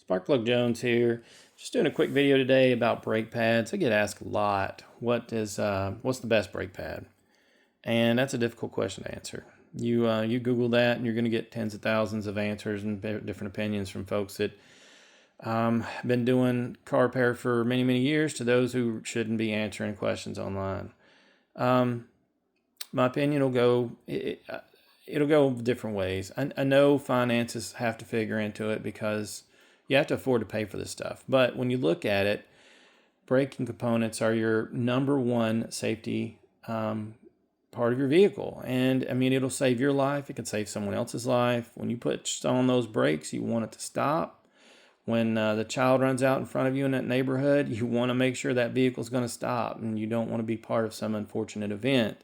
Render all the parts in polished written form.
Sparkplug Jones here. Just doing a quick video today about brake pads. I get asked a lot, what's the best brake pad? And that's a difficult question to answer. You Google that and you're going to get tens of thousands of answers and different opinions from folks that been doing car repair for many, many years to those who shouldn't be answering questions online. My opinion will go, it'll go different ways. I know finances have to figure into it because you have to afford to pay for this stuff. But when you look at it, braking components are your number one safety part of your vehicle. And I mean, it'll save your life. It can save someone else's life. When you put on those brakes, you want it to stop. When the child runs out in front of you in that neighborhood, you want to make sure that vehicle's going to stop, and you don't want to be part of some unfortunate event.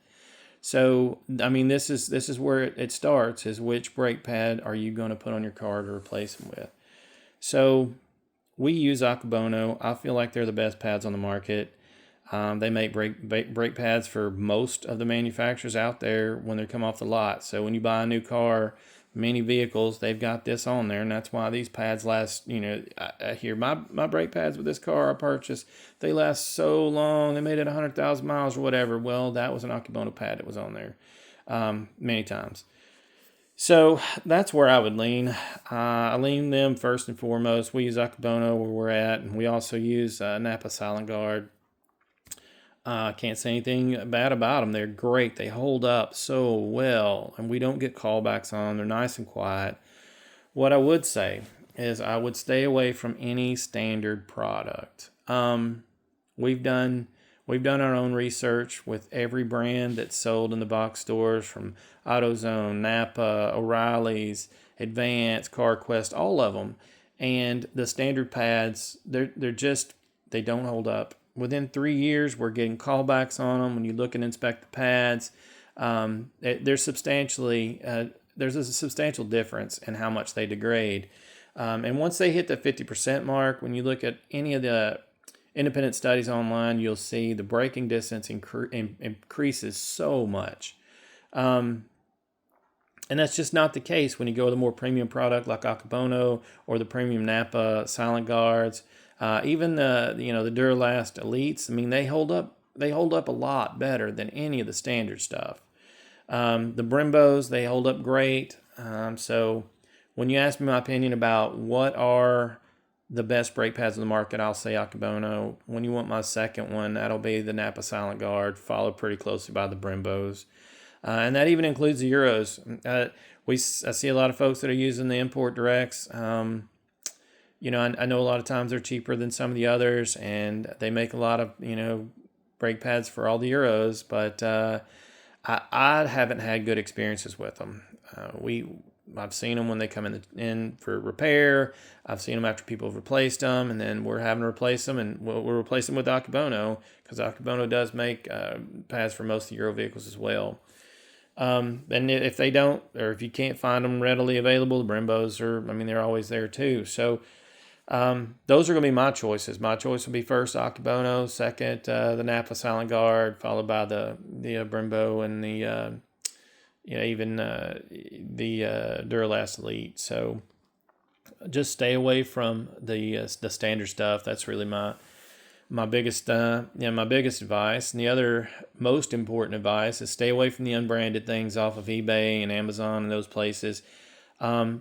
So, I mean, this is where it starts, is which brake pad are you going to put on your car to replace them with. So we use Akebono. I feel like they're the best pads on the market. They make brake pads for most of the manufacturers out there when they come off the lot. So when you buy a new car, many vehicles, they've got this on there, and that's why these pads last, I hear my brake pads with this car I purchased, they last so long. They made it 100,000 miles or whatever. Well, that was an Akebono pad that was on there many times. So that's where I would lean. I lean them first and foremost. We use Akebono where we're at, and we also use Napa Silent Guard. Can't say anything bad about them. They're great. They hold up so well, and we don't get callbacks on them. They're nice and quiet. What I would say is I would stay away from any standard product. We've done our own research with every brand that's sold in the box stores, from AutoZone, Napa, O'Reilly's, Advance, CarQuest, all of them. And the standard pads, they don't hold up. Within 3 years, we're getting callbacks on them. When you look and inspect the pads, there's a substantial difference in how much they degrade. And once they hit the 50% mark, when you look at any of the independent studies online, you'll see the braking distance increases so much. And that's just not the case when you go with a more premium product like Akebono or the premium Napa Silent Guards. Even the Duralast Elites. I mean, they hold up a lot better than any of the standard stuff. The Brembos, they hold up great. So when you ask me my opinion about what are the best brake pads in the market, I'll say Akebono. When you want my second one, that'll be the Napa Silent Guard, followed pretty closely by the Brembos. And that even includes the Euros. I see a lot of folks that are using the import directs. I know a lot of times they're cheaper than some of the others, and they make a lot of, brake pads for all the Euros, but I haven't had good experiences with them. I've seen them when they come in for repair. I've seen them after people have replaced them, and then we're having to replace them, and we'll replace them with Akebono, because Akebono does make pads for most of the Euro vehicles as well. And if they don't, or if you can't find them readily available, the Brembos they're always there too. So those are going to be my choices. My choice will be first Akebono, second the Napa Silent Guard, followed by the Brembo and the Duralast Elite. So just stay away from the standard stuff. That's really my biggest advice. And the other most important advice is stay away from the unbranded things off of eBay and Amazon and those places.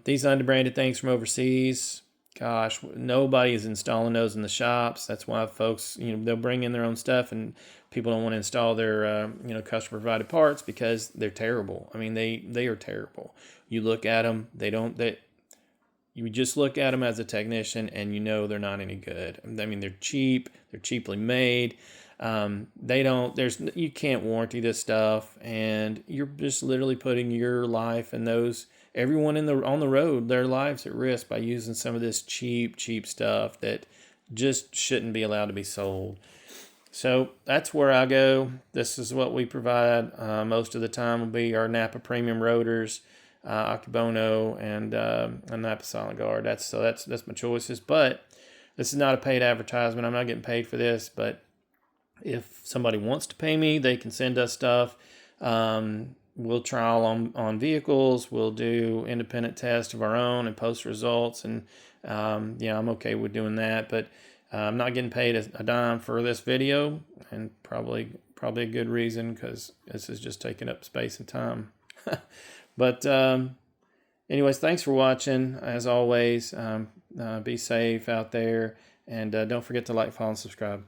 These unbranded things from overseas, gosh, nobody is installing those in the shops. That's why folks, they'll bring in their own stuff, and people don't want to install their, customer provided parts because they're terrible. I mean, they are terrible. You look at them, you just look at them as a technician and they're not any good. I mean, they're cheap, they're cheaply made. You can't warranty this stuff, and you're just literally putting your life and everyone on the road, their lives at risk by using some of this cheap stuff that just shouldn't be allowed to be sold. So that's where I go. This is what we provide. Most of the time will be our Napa Premium Rotors, Akebono, and Napa Silent Guard. That's my choices. But this is not a paid advertisement. I'm not getting paid for this. But if somebody wants to pay me, they can send us stuff. we'll trial on vehicles. We'll do independent tests of our own and post results. And, I'm okay with doing that. But I'm not getting paid a dime for this video, and probably a good reason, because this is just taking up space and time. But anyways, thanks for watching. As always, be safe out there, and don't forget to like, follow, and subscribe.